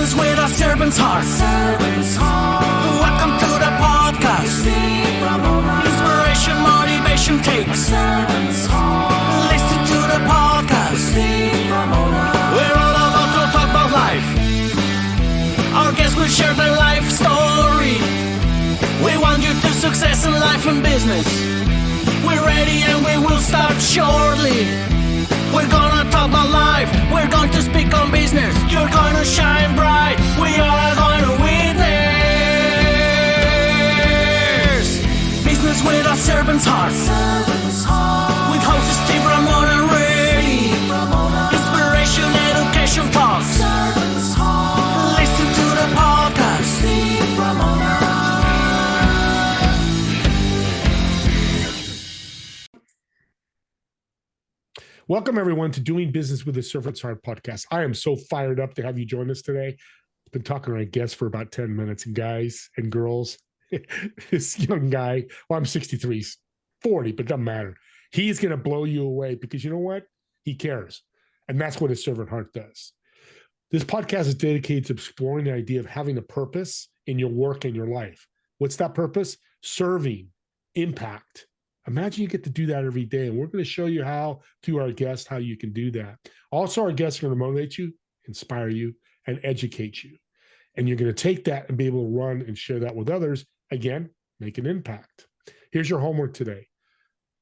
Business with a servant's heart. Welcome to the podcast. Inspiration, motivation takes. Listen to the podcast. We're all about to talk about life. Our guests will share their life story. We want you to success in life and business. We're ready and we will start shortly. We're gonna talk about life. We're going to speak on business. You're gonna shine bright. We are going to witness. Business with a servant's heart. With hosts Steve Ramon and Ray. Inspiration, education talks. Listen to the podcast. Welcome, everyone, to Doing Business with a Servant's Heart podcast. I am so fired up to have you join us today. I've been talking to my guests for about 10 minutes, and guys and girls, this young guy, well, I'm 63, he's 40, but it doesn't matter. He's going to blow you away because you know what? He cares. And that's what a servant heart does. This podcast is dedicated to exploring the idea of having a purpose in your work and your life. What's that purpose? Serving, impact. Imagine you get to do that every day. And we're going to show you how, through our guests, how you can do that. Also, our guests are going to motivate you, inspire you, and educate you. And you're going to take that and be able to run and share that with others. Again, make an impact. Here's your homework today.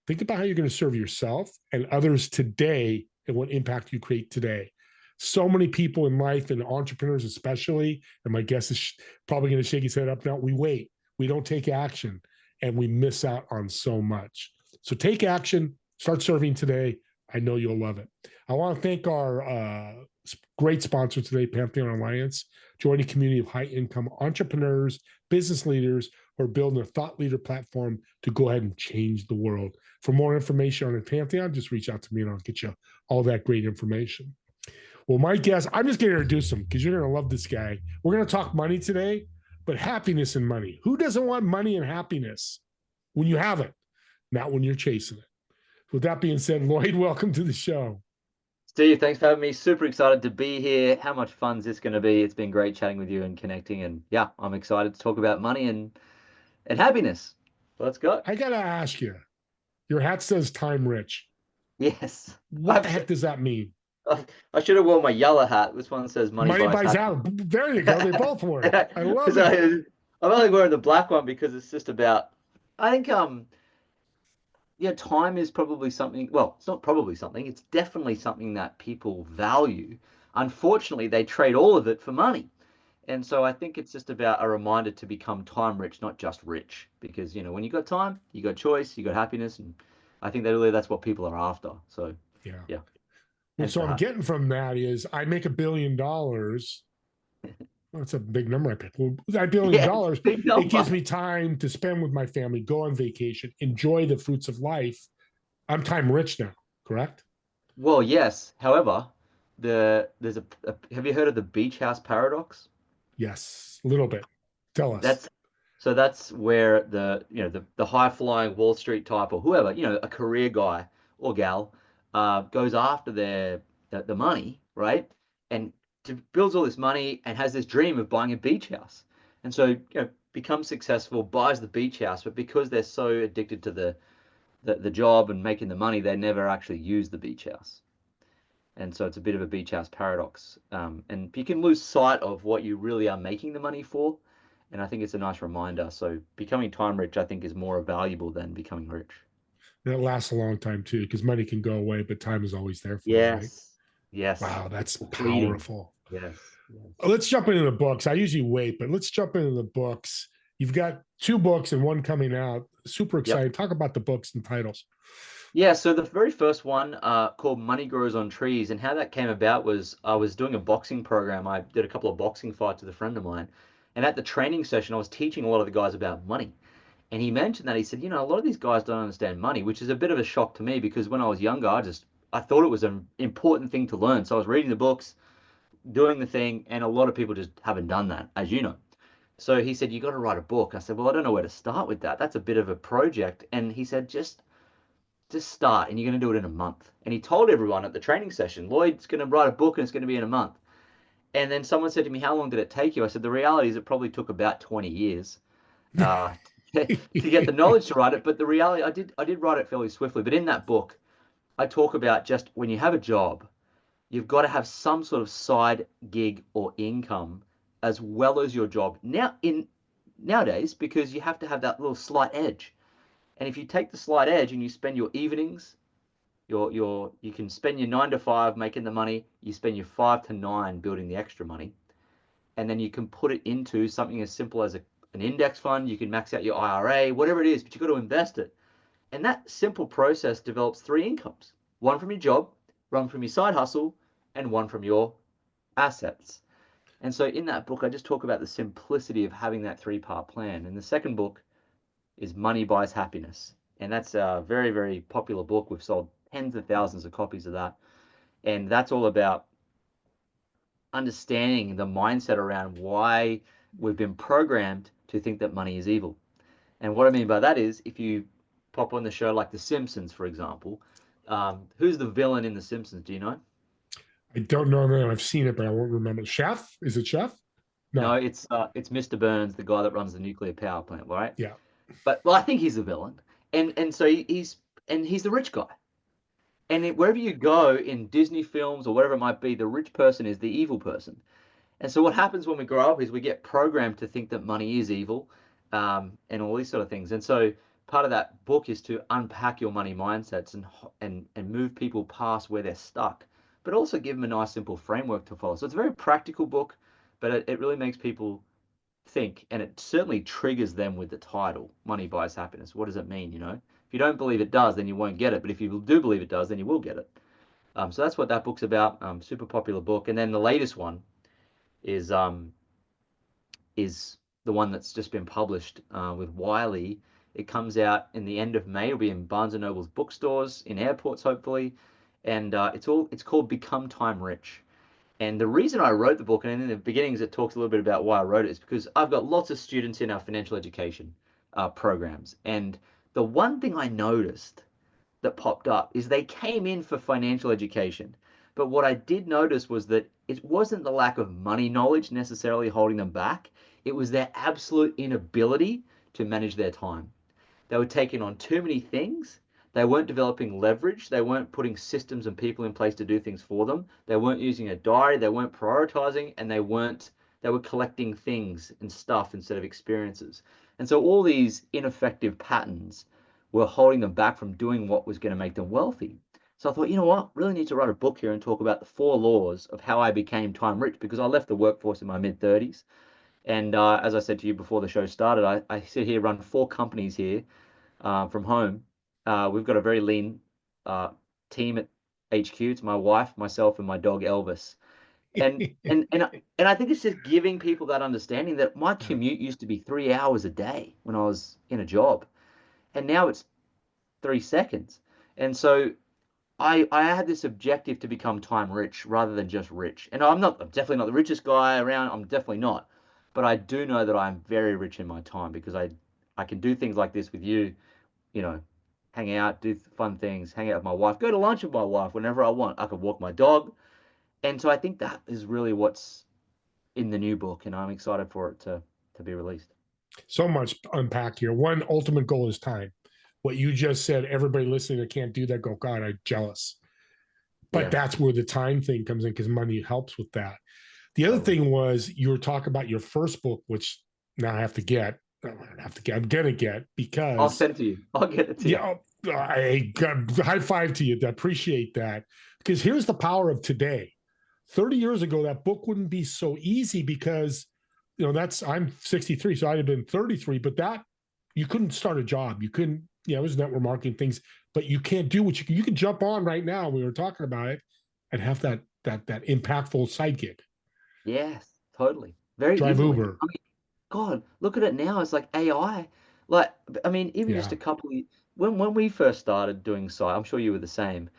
Think about how you're going to serve yourself and others today and what impact you create today. So many people in life, and entrepreneurs especially, and my guest is probably going to shake his head up now, we wait. We don't take action. And we miss out on so much. So take action, start serving today. I know you'll love it. I want to thank our great sponsor today, Pantheon Alliance, joining a community of high-income entrepreneurs, business leaders who are building a thought leader platform to go ahead and change the world. For more information on the Pantheon, just reach out to me and I'll get you all that great information. Well, my guest, I'm just going to introduce him because you're going to love this guy. We're going to talk money today. But happiness and money. Who doesn't want money and happiness when you have it, not when you're chasing it? With that being said, Lloyd, welcome to the show. Steve, thanks for having me. Super excited to be here. How much fun is this going to be? It's been great chatting with you and connecting. And yeah, I'm excited to talk about money and happiness. Let's go. I got to ask you, your hat says time rich. Yes. What the heck does that mean? I should have worn my yellow hat. This one says money buys out. There you go. They both work. I love it. I'm only wearing the black one because it's just about, I think, time is probably something, well, it's not probably something, it's definitely something that people value. Unfortunately, they trade all of it for money. And so I think it's just about a reminder to become time rich, not just rich. Because, when you got time, you got choice, you got happiness. And I think that really that's what people are after. So, yeah. Well, so I'm getting from that is I make $1 billion. That's a big number I picked. Well, that $1 billion, it gives me time to spend with my family, go on vacation, enjoy the fruits of life. I'm time rich now, correct? Well, yes. However, there's have you heard of the beach house paradox? Yes, a little bit. Tell us. That's where the high flying Wall Street type or whoever, a career guy or gal, goes after the money, right? And builds all this money and has this dream of buying a beach house. And so, becomes successful, buys the beach house, but because they're so addicted to the job and making the money, they never actually use the beach house. And so it's a bit of a beach house paradox. And you can lose sight of what you really are making the money for. And I think it's a nice reminder. So becoming time rich, I think, is more valuable than becoming rich. And it lasts a long time too, because money can go away, but time is always there for you, right? Yes. Wow, that's powerful. Yes. Let's jump into the books. I usually wait, but let's jump into the books. You've got 2 books and 1 coming out. Super excited. Yep. Talk about the books and titles. Yeah, so the very first one called Money Grows on Trees, and how that came about was I was doing a boxing program. I did a couple of boxing fights with a friend of mine, and at the training session, I was teaching a lot of the guys about money. And he mentioned that, he said, a lot of these guys don't understand money, which is a bit of a shock to me because when I was younger, I thought it was an important thing to learn. So I was reading the books, doing the thing, and a lot of people just haven't done that, as you know. So he said, you got to write a book. I said, well, I don't know where to start with that. That's a bit of a project. And he said, just start, and you're going to do it in a month. And he told everyone at the training session, Lloyd's going to write a book and it's going to be in a month. And then someone said to me, how long did it take you? I said, the reality is it probably took about 20 years uh, to get the knowledge to write it. But the reality, I did write it fairly swiftly. But in that book, I talk about just when you have a job, you've got to have some sort of side gig or income as well as your job. Nowadays, because you have to have that little slight edge. And if you take the slight edge and you spend your evenings, you can spend your 9 to 5 making the money, you spend your 5 to 9 building the extra money, and then you can put it into something as simple as an index fund. You can max out your IRA, whatever it is, but you've got to invest it. And that simple process develops 3 incomes: one from your job, one from your side hustle, and one from your assets. And so in that book, I just talk about the simplicity of having that 3-part plan. And the second book is Money Buys Happiness. And that's a very, very popular book. We've sold tens of thousands of copies of that. And that's all about understanding the mindset around why we've been programmed to think that money is evil. And what I mean by that is, if you pop on the show like The Simpsons, for example, who's the villain in The Simpsons? Do you know? I don't know that I've seen it, but I won't remember. Chef? Is it Chef? No, No. it's Mr. Burns, the guy that runs the nuclear power plant, right? Yeah. But well, I think he's the villain, and so he's the rich guy. And wherever you go in Disney films or whatever it might be, the rich person is the evil person. And so what happens when we grow up is we get programmed to think that money is evil, and all these sort of things. And so part of that book is to unpack your money mindsets and move people past where they're stuck, but also give them a nice simple framework to follow. So it's a very practical book, but it really makes people think, and it certainly triggers them with the title, Money Buys Happiness. What does it mean? If you don't believe it does, then you won't get it. But if you do believe it does, then you will get it. So that's what that book's about. Super popular book. And then the latest one is is the one that's just been published with Wiley. It comes out in the end of May. It'll be in Barnes and Noble's bookstores, in airports, hopefully. And it's called Become Time Rich. And the reason I wrote the book, and in the beginnings it talks a little bit about why I wrote it, is because I've got lots of students in our financial education programs. And the one thing I noticed that popped up is they came in for financial education. But what I did notice was that it wasn't the lack of money knowledge necessarily holding them back. It was their absolute inability to manage their time. They were taking on too many things. They weren't developing leverage. They weren't putting systems and people in place to do things for them. They weren't using a diary. They weren't prioritizing, and they were collecting things and stuff instead of experiences. And so all these ineffective patterns were holding them back from doing what was going to make them wealthy. So I thought, you know what, really need to write a book here and talk about the 4 laws of how I became time rich, because I left the workforce in my mid 30s. And as I said to you before the show started, I sit here, run 4 companies here from home. We've got a very lean team at HQ. It's my wife, myself, and my dog Elvis. And I think it's just giving people that understanding that my commute used to be 3 hours a day when I was in a job, and now it's 3 seconds. And so I had this objective to become time rich rather than just rich. And I'm definitely not the richest guy around. I'm definitely not, but I do know that I'm very rich in my time because I can do things like this with you, you know, hang out, do fun things, hang out with my wife, go to lunch with my wife whenever I want. I could walk my dog. And so I think that is really what's in the new book, and I'm excited for it to be released. So much to unpack here. One ultimate goal is time. What you just said, everybody listening that can't do that, go, God, I'm jealous. But Yeah, that's where the time thing comes in because money helps with that. The other totally. thing was you were talking about your first book, which now I have to get. I'm gonna get I'll because send it to you. I'll get it to you. yeah, I got high five to you. I appreciate that because here's the power of today. 30 years ago, that book wouldn't be so easy because I'm 63, so I'd have been 33, but that you couldn't start a job. You couldn't, it was network marketing things, but you can't do what you can jump on right now. We were talking about it and have that impactful side gig. Yes, totally. Very Drive easily. Uber. I mean, God, look at it now. It's like AI. Like, I mean, even just Yeah. a couple of, when we first started doing site, I'm sure you were the same.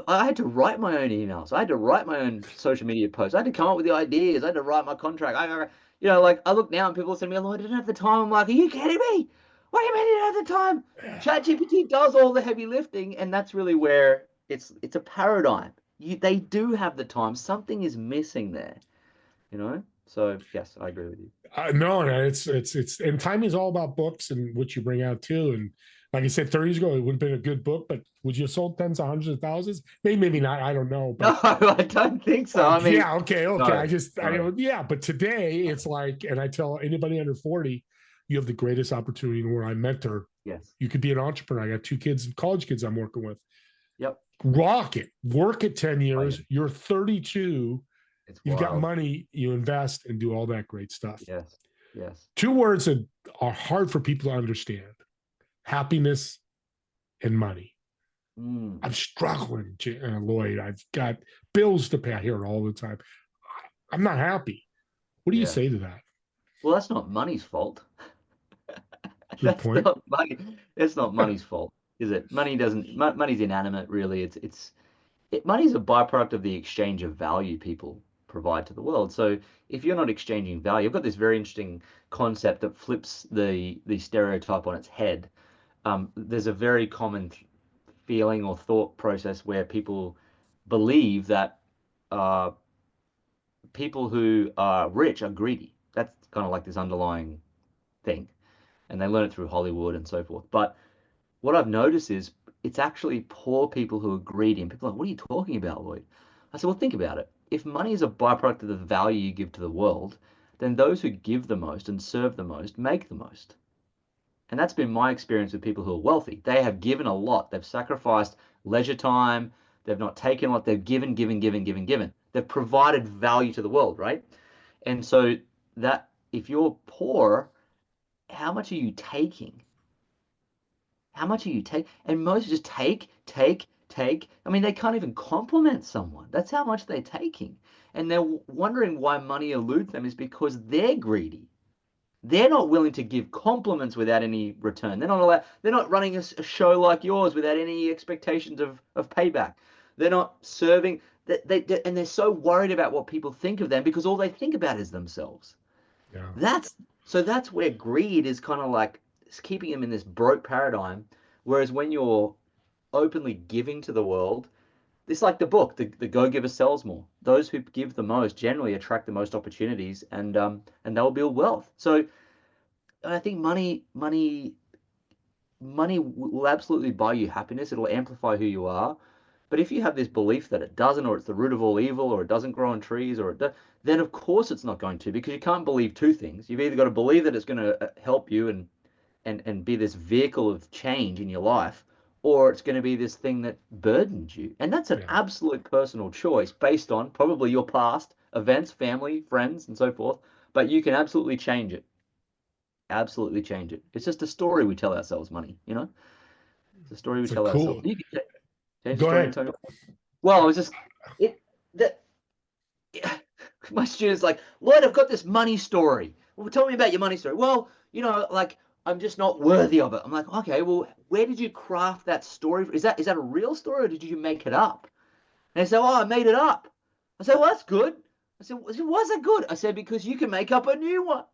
I had to write my own emails. I had to write my own social media posts. I had to come up with the ideas. I had to write my contract. Like I look now and people send me, "Oh, I didn't have the time." I'm like, "Are you kidding me? What do you mean you didn't have the time?" ChatGPT does all the heavy lifting, and that's really where it's a paradigm. They do have the time. Something is missing there. So yes, I agree with you. No, and timing is all about books and what you bring out too. And like I said, 30 years ago, it would have been a good book, but would you have sold tens of hundreds of thousands? Maybe not. I don't know. No, But I don't think so. I mean, yeah, okay. no, I no. don't, yeah. But today it's like, and I tell anybody under 40, you have the greatest opportunity where I mentor. Yes. You could be an entrepreneur. I got 2 kids, college kids I'm working with. Yep. Rock it, work it 10 Oh, yeah. years. You're 32. It's You've got wild. money, you invest and do all that great stuff. Yes. Yes. 2 words that are hard for people to understand: happiness and money. Mm. I'm struggling, Lloyd. I've got bills to pay. I hear it all the time. I'm not happy. What do you Yeah. say to that? Well, that's not money's fault. Good point. Not money. It's not money's fault, is it? Money's inanimate, really. Money's a byproduct of the exchange of value people provide to the world. So if you're not exchanging value, I've got this very interesting concept that flips the stereotype on its head. There's a very common feeling or thought process where people believe that uh, people who are rich are greedy. That's kind of like this underlying thing, and they learn it through Hollywood and so forth. But what I've noticed is it's actually poor people who are greedy, and people are like, "What are you talking about, Lloyd?" I said, "Well, think about it. If money is a byproduct of the value you give to the world, then those who give the most and serve the most make the most." And that's been my experience with people who are wealthy. They have given a lot. They've sacrificed leisure time. They've not taken a lot. They've given, given, given, given, given. They've provided value to the world, right? And so that if you're poor, how much are you taking? How much are you take? And most just take, take, take. I mean, they can't even compliment someone. That's how much they're taking. And they're wondering why money eludes them is because they're greedy. They're not willing to give compliments without any return. They're not running a show like yours without any expectations of payback. They're not serving and they're so worried about what people think of them because all they think about is themselves. Yeah. That's where greed is kind of like it's keeping them in this broke paradigm. Whereas when you're openly giving to the world, it's like the book, the go giver sells more. Those who give the most generally attract the most opportunities and they'll build wealth. So I think money will absolutely buy you happiness. It'll amplify who you are. But if you have this belief that it doesn't, or it's the root of all evil, or it doesn't grow on trees, then of course it's not going to, because you can't believe two things. You've either got to believe that it's going to help you and be this vehicle of change in your life, or it's going to be this thing that burdens you. And that's an Yeah. absolute personal choice based on probably your past events, family, friends, and so forth. But you can absolutely change it. Absolutely change it. It's just a story we tell ourselves, money. It's a story we It's a tell ourselves. cool. You can change the Go story, ahead. Antonio. Well, I was just it that my students like, Lloyd, I've got this money story. Well, tell me about your money story. Well, like I'm just not worthy of it. I'm like, okay, well, where did you craft that story? Is that a real story or did you make it up? And they say, oh, I made it up. I said, well, that's good. I said, why is that good? I said, because you can make up a new one.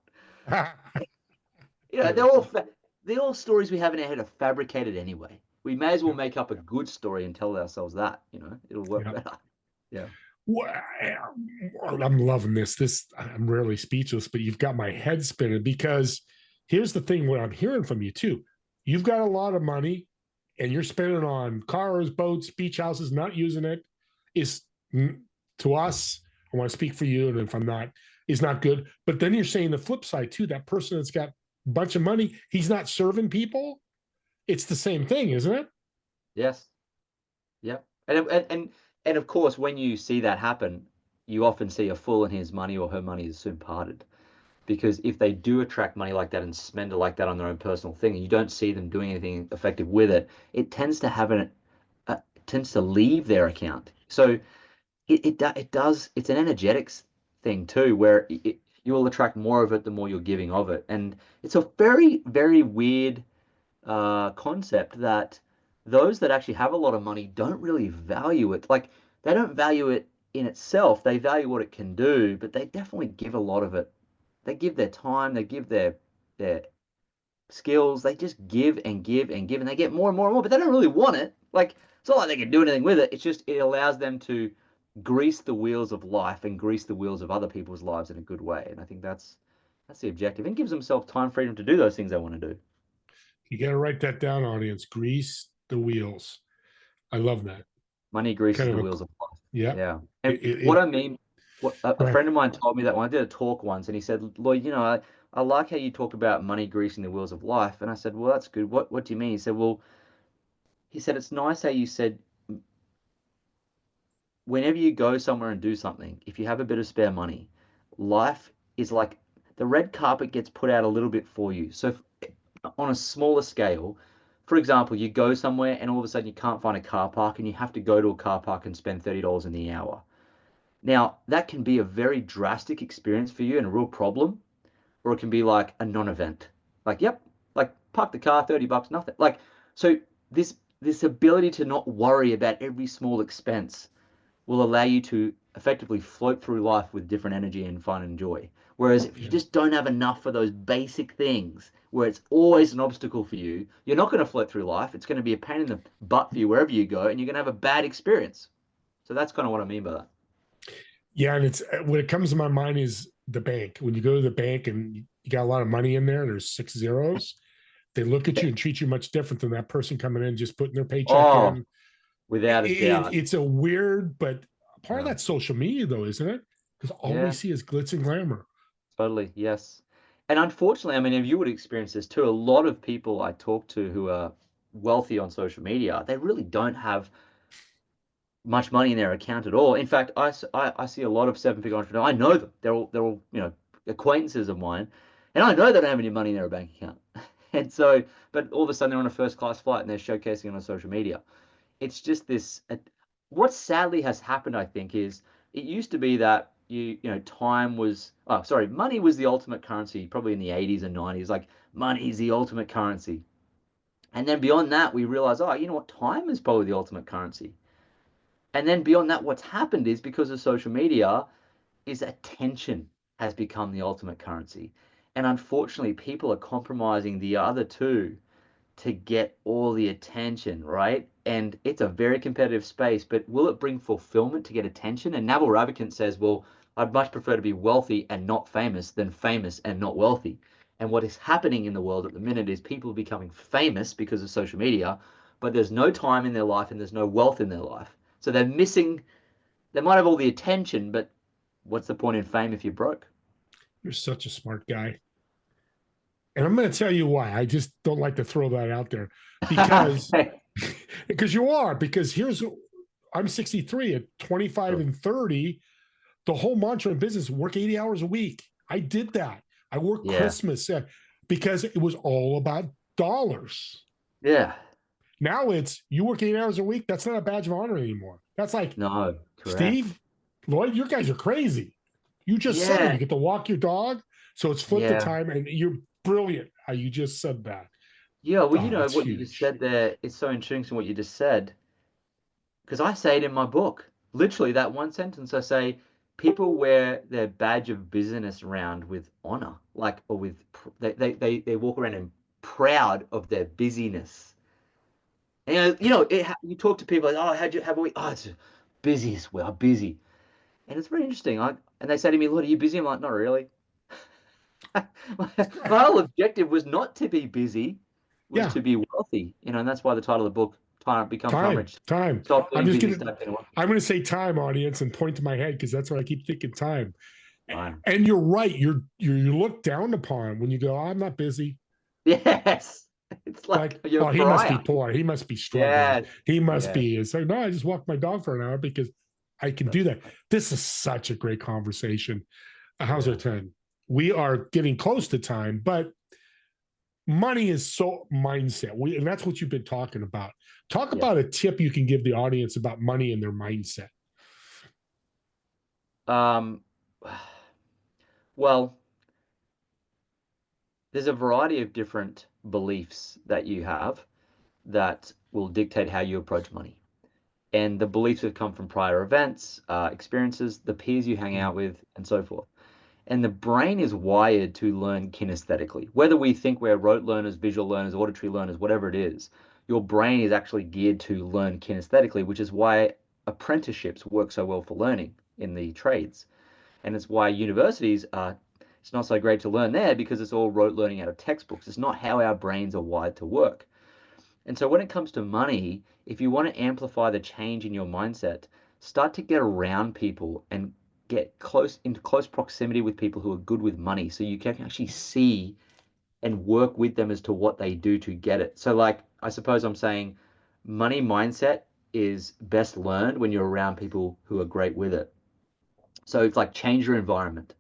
Beautiful. They're all stories we have in our head are fabricated anyway. We may as well make up a good story and tell ourselves that. It'll work Yeah. better. Yeah. Well, I'm loving this. I'm rarely speechless, but you've got my head spinning because here's the thing: what I'm hearing from you too, you've got a lot of money, and you're spending on cars, boats, beach houses, not using it. Is to us, I want to speak for you, and if I'm not, is not good. But then you're saying the flip side too: that person that's got a bunch of money, he's not serving people. It's the same thing, isn't it? Yes. Yep. And of course, when you see that happen, you often see a fool and his money or her money is soon parted. Because if they do attract money like that and spend it like that on their own personal thing, and you don't see them doing anything effective with it, it tends to tends to leave their account. So it does. It's an energetics thing too, where you will attract more of it the more you're giving of it, and it's a very very weird concept that those that actually have a lot of money don't really value it. Like they don't value it in itself. They value what it can do, but they definitely give a lot of it. They give their time, they give their skills. They just give and give and give, and they get more and more and more. But they don't really want it. Like it's not like they can do anything with it. It's just it allows them to grease the wheels of life and grease the wheels of other people's lives in a good way. And I think that's the objective, and gives themselves time, freedom to do those things they want to do. You got to write that down, audience. Grease the wheels. I love that. Money greases Kind the of a, wheels of life. yeah. Yeah. And what I mean, what a Right. friend of mine told me that when I did a talk once, and he said, Lloyd, I like how you talk about money greasing the wheels of life. And I said, well, that's good. What do you mean? He said, well, it's nice how you said whenever you go somewhere and do something, if you have a bit of spare money, life is like the red carpet gets put out a little bit for you. So on a smaller scale, for example, you go somewhere and all of a sudden you can't find a car park and you have to go to a car park and spend $30 in the hour. Now, that can be a very drastic experience for you and a real problem, or it can be like a non-event. Like, yep, like park the car, $30, nothing. Like, so this ability to not worry about every small expense will allow you to effectively float through life with different energy and fun and joy. Whereas if you just don't have enough for those basic things, where it's always an obstacle for you, you're not going to float through life. It's going to be a pain in the butt for you wherever you go, and you're going to have a bad experience. So that's kind of what I mean by that. Yeah. And it's what it comes to my mind is the bank. When you go to the bank and you got a lot of money in there, there's 6 zeros. They look at you and treat you much different than that person coming in, just putting their paycheck Oh, in. without a doubt. It's a weird, but part of Yeah. that social media, though, isn't it? Because all we Yeah, see is glitz and glamour. totally. Yes. And unfortunately, I mean, if you would experience this too, a lot of people I talk to who are wealthy on social media, they really don't have much money in their account at all. In fact, I see a lot of seven-figure entrepreneurs. I know them. They're all acquaintances of mine, and I know they don't have any money in their bank account. And so, but all of a sudden they're on a first-class flight and they're showcasing it on social media. It's just this. What sadly has happened, I think, is it used to be that time was, oh, sorry, money was the ultimate currency, probably in the 80s and 90s. Like money is the ultimate currency, and then beyond that, we realize, oh, you know what, time is probably the ultimate currency. And then beyond that, what's happened is because of social media, is attention has become the ultimate currency. And unfortunately, people are compromising the other two to get all the attention, right? And it's a very competitive space, but will it bring fulfillment to get attention? And Naval Ravikant says, well, I'd much prefer to be wealthy and not famous than famous and not wealthy. And what is happening in the world at the minute is people are becoming famous because of social media, but there's no time in their life and there's no wealth in their life. So they're missing, they might have all the attention, but what's the point in fame if you're broke? You're such a smart guy. And I'm going to tell you why. I just don't like to throw that out there because because you are. Because I'm 63 at 25 and 30. The whole mantra in business: work 80 hours a week. I did that. I worked Yeah. Christmas because it was all about dollars. Yeah. Now it's you work 8 hours a week. That's not a badge of honor anymore. That's like, No, correct. Steve, Lloyd, you guys are crazy. You just said it. You get to walk your dog. So it's flip the time, and you're brilliant how you just said that. Yeah, well, That's what you huge. just said there is so interesting what you just said, because I say it in my book. Literally, that one sentence I say, people wear their badge of business around with honor, like, or with, they walk around and proud of their busyness. And, you talk to people like, oh, how'd you have a week? Oh, it's busy as well, busy. And it's very interesting. And they say to me, Lord, are you busy? I'm like, not really. My whole objective was not to be busy, was to be wealthy, and that's why the title of the book, Become Time Rich. Time. Stop being busy, I'm gonna say time, audience, and point to my head because that's what I keep thinking. Time. Time. And you're right. You're looked down upon when you go, I'm not busy. Yes. It's like oh, he must be poor. He must be struggling. Yes. He must be. It's like, no, I just walk my dog for an hour because I can do that. This is such a great conversation. How's our time? We are getting close to time, but money is so mindset. And that's what you've been talking about. Talk about a tip you can give the audience about money and their mindset. Well, there's a variety of different beliefs that you have that will dictate how you approach money. And the beliefs have come from prior events, experiences, the peers you hang out with, and so forth. And the brain is wired to learn kinesthetically. Whether we think we're rote learners, visual learners, auditory learners, whatever it is, your brain is actually geared to learn kinesthetically, which is why apprenticeships work so well for learning in the trades. And it's why universities are, it's not so great to learn there because it's all rote learning out of textbooks. It's not how our brains are wired to work. And so when it comes to money, if you want to amplify the change in your mindset, start to get around people and get close into close proximity with people who are good with money so you can actually see and work with them as to what they do to get it. So like I suppose I'm saying money mindset is best learned when you're around people who are great with it. So it's like change your environment,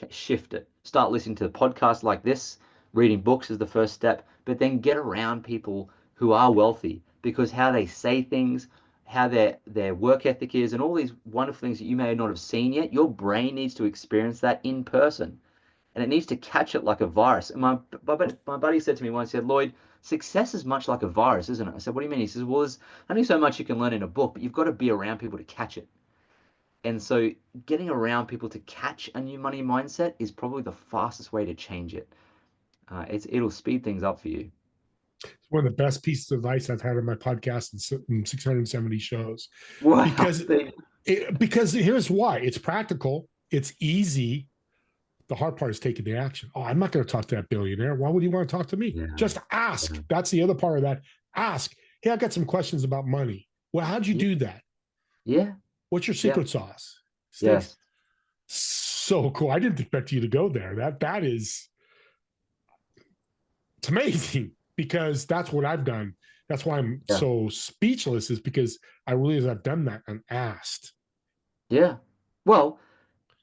shift it. Start listening to podcasts like this. Reading books is the first step, but then get around people who are wealthy because how they say things, how their work ethic is, and all these wonderful things that you may not have seen yet. Your brain needs to experience that in person, and it needs to catch it like a virus. And my buddy said to me once, he said, Lloyd, success is much like a virus, isn't it? I said, what do you mean? He says, well, there's only so much you can learn in a book, but you've got to be around people to catch it. And so getting around people to catch a new money mindset is probably the fastest way to change it. It'll speed things up for you. It's one of the best pieces of advice I've had on my podcast in 670 shows. Wow. Because here's why. It's practical. It's easy. The hard part is taking the action. Oh, I'm not going to talk to that billionaire. Why would you want to talk to me? Yeah. Just ask. Yeah. That's the other part of that. Ask. Hey, I got some questions about money. Well, how'd you do that? Yeah. What's your secret sauce? Yes. So cool. I didn't expect you to go there. That is, it's amazing because that's what I've done. That's why I'm so speechless, is because I realize I've done that and asked. Yeah. Well,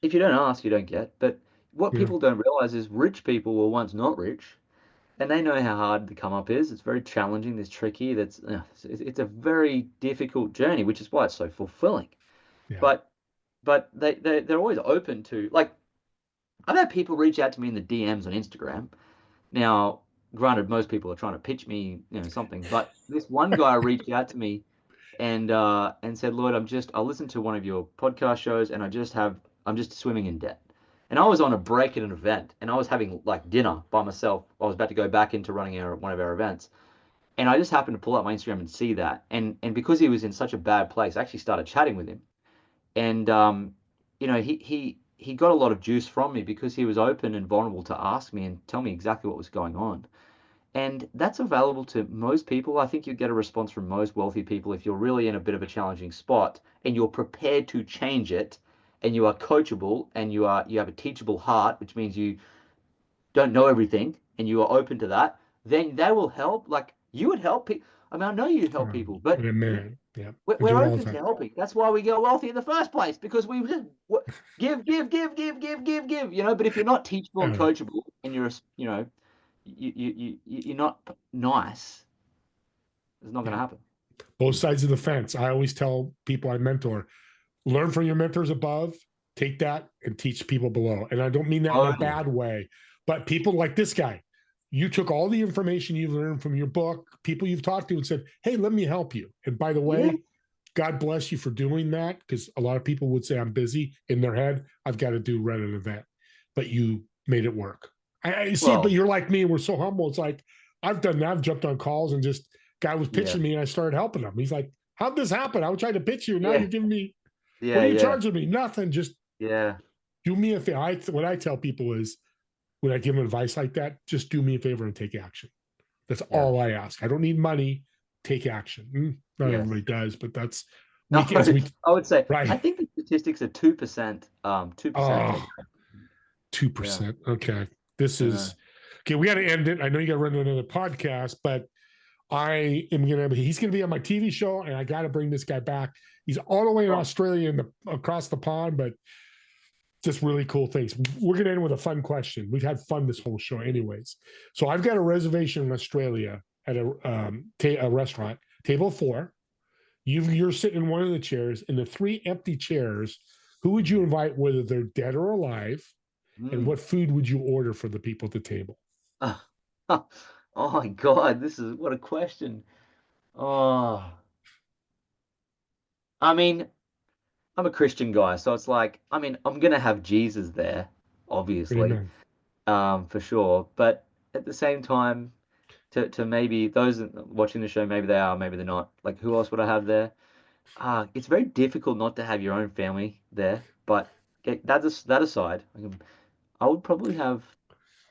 if you don't ask, you don't get. But what people don't realize is rich people were once not rich, and they know how hard the come up is. It's very challenging. It's tricky. It's a very difficult journey, which is why it's so fulfilling. Yeah. But they're always open to, like, I've had people reach out to me in the DMs on Instagram. Now, granted, most people are trying to pitch me, something, but this one guy reached out to me and said, Lloyd, I listened to one of your podcast shows and I'm just swimming in debt. And I was on a break at an event and I was having like dinner by myself. I was about to go back into running one of our events. And I just happened to pull up my Instagram and see that. And because he was in such a bad place, I actually started chatting with him. And he got a lot of juice from me because he was open and vulnerable to ask me and tell me exactly what was going on. And that's available to most people. I think you get a response from most wealthy people if you're really in a bit of a challenging spot and you're prepared to change it, and you are coachable, and you have a teachable heart, which means you don't know everything and you are open to that. Then they will help. Like you would help people. I mean, I know you'd help people, but Yeah, we're open to helping. That's why we get wealthy in the first place, because we just give. But if you're not teachable and coachable, and you're you're not nice, it's not going to happen. Both sides of the fence. I always tell people I mentor, learn from your mentors above, take that and teach people below. And I don't mean that in a bad way, but people like this guy, you took all the information you've learned from your book, people you've talked to, and said, hey, let me help you. And by the way, God bless you for doing that, because a lot of people would say I'm busy. In their head, I've got to run an event, but you made it work. I see, but you're like me, and we're so humble. It's like, I've done that. I've jumped on calls and just, guy was pitching me and I started helping him. He's like, how'd this happen? I was trying to pitch you. Now you're giving me, what are you charging me? Nothing. Just do me a favor. What I tell people is, when I give them advice like that, just do me a favor and take action. That's all I ask. I don't need money. Take action. Not everybody does, but that's. I would say. Right. I think the statistics are 2%. 2%. 2%. Okay. This is okay. We got to end it. I know you got to run to another podcast, but he's gonna be on my TV show, and I got to bring this guy back. He's all the way in Australia across the pond, but just really cool things. We're going to end with a fun question. We've had fun this whole show anyways. So I've got a reservation in Australia at a restaurant, table 4. You're sitting in one of the chairs. In the 3 empty chairs, who would you invite, whether they're dead or alive? And what food would you order for the people at the table? Oh my God, what a question. Oh, I mean, I'm a Christian guy, so it's like, I mean, I'm gonna have Jesus there, obviously, for sure. But at the same time, to maybe those watching the show, maybe they are, maybe they're not. Like, who else would I have there? It's very difficult not to have your own family there, but that aside, I would probably have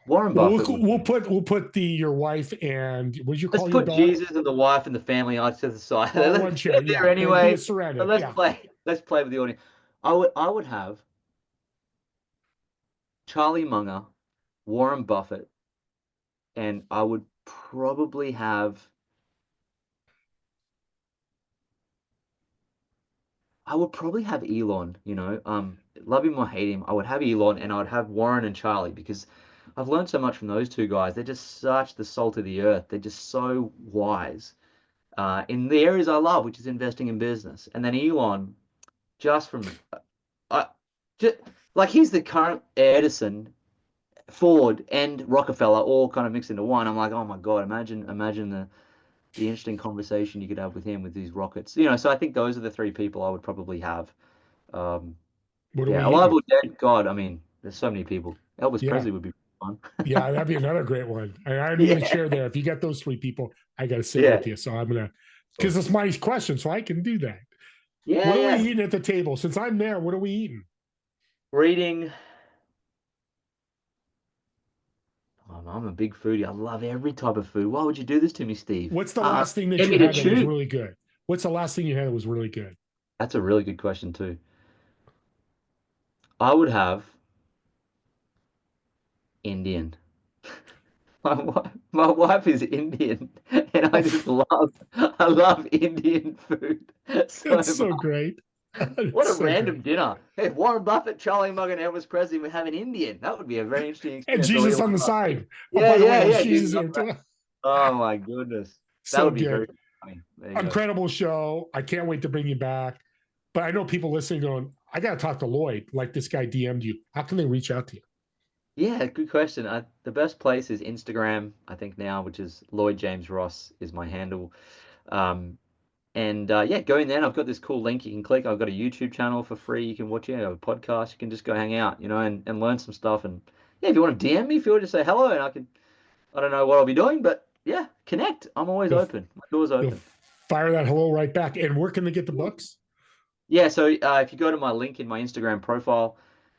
Warren Well, Buffett would be. we'll put the your wife and what did you Let's call your put dog? Jesus and the wife and the family on to the side. Well, They're one chair, there yeah, and be a anyway. But surrounded, let's yeah. play. Let's play with the audience. I would have Charlie Munger, Warren Buffett, and I would probably have. I would probably have Elon, love him or hate him, I would have Elon and I would have Warren and Charlie because I've learned so much from those two guys. They're just such the salt of the earth. They're just so wise in the areas I love, which is investing in business. And then Elon, just from, just, like he's the current Edison, Ford, and Rockefeller all kind of mixed into one. I'm like, oh my God, imagine the interesting conversation you could have with him with these rockets. So I think those are the three people I would probably have. Um, What are we yeah, alive eating? or dead, God, I mean, there's so many people. Elvis Yeah, Presley would be fun. yeah, that'd be another great one. I need a Yeah, chair there. If you get those three people, I got to sit yeah, with you. So I'm gonna, because it's my question, so I can do that. yeah, What are we yeah. eating at the table? Since I'm there, what are we eating? Reading. Oh, I'm a big foodie. I love every type of food. Why would you do this to me, Steve? What's the last thing that Get you me to had that was choose. really good? What's the last thing you had that was really good? That's a really good question too. I would have Indian. My wife is Indian, and Oh, I love Indian food so that's so much. great. What That's a so random great. dinner. Hey, Warren Buffett, Charlie Munger, and Elvis Presley would have an Indian. That would be a very interesting And experience. Or Jesus on Elon the Musk. side. Oh, Yeah, by the way, yeah, there's yeah, dude. Jesus Love there that. too. Oh my goodness. That So would be very good. funny. There you go. Incredible show. I can't wait to bring you back. But I know people listening going, I got to talk to Lloyd, like this guy DM'd you. How can they reach out to you? Yeah, good question. The best place is Instagram, I think now, which is Lloyd James Ross is my handle. Um, and yeah, go in there. And I've got this cool link you can click. I've got a YouTube channel for free. You can watch it. I have a podcast. You can just go hang out, and learn some stuff. And yeah, if you want to DM me, feel free to say hello, and I don't know what I'll be doing, but yeah, connect. I'm always You'll, open. My door's you'll open. fire that hello right back. And where can they get the books? Yeah, so if you go to my link in my Instagram profile,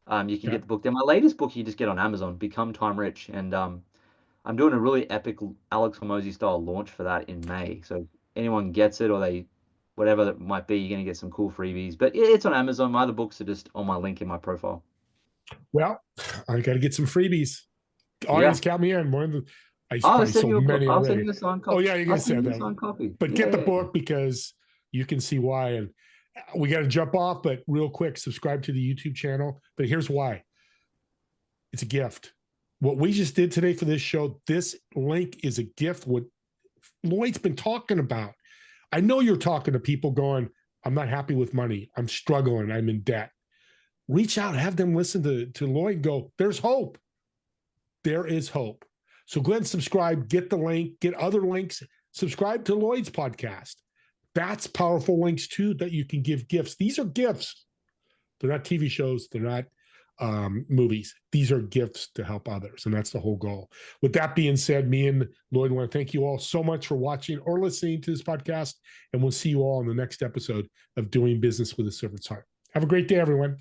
you can Yeah. get the book there. My latest book you just get on Amazon, Become Time Rich, and I'm doing a really epic Alex Hormozy style launch for that in May. So if anyone gets it or whatever that might be, you're gonna get some cool freebies. But yeah, it's on Amazon. My other books are just on my link in my profile. Well, I got to get some freebies. Yeah. Audience, count me in. I I'll probably send sold you many I'll send already. you a signed Oh, copy. yeah, you're going I'll to say send you a that. signed copy. But Yeah, get the yeah, yeah. book because you can see why. And we got to jump off, but real quick, subscribe to the YouTube channel. But here's why it's a gift. What we just did today for this show, this link is a gift. What Lloyd's been talking about. I know you're talking to people going, I'm not happy with money. I'm struggling. I'm in debt. Reach out, have them listen to Lloyd go, there's hope. There is hope. So go ahead and subscribe, get the link, get other links, subscribe to Lloyd's podcast. That's powerful links too that you can give gifts. These are gifts. They're not TV shows. They're not movies. These are gifts to help others. And that's the whole goal. With that being said, me and Lloyd want to thank you all so much for watching or listening to this podcast. And we'll see you all in the next episode of Doing Business with a Servant's Heart. Have a great day, everyone.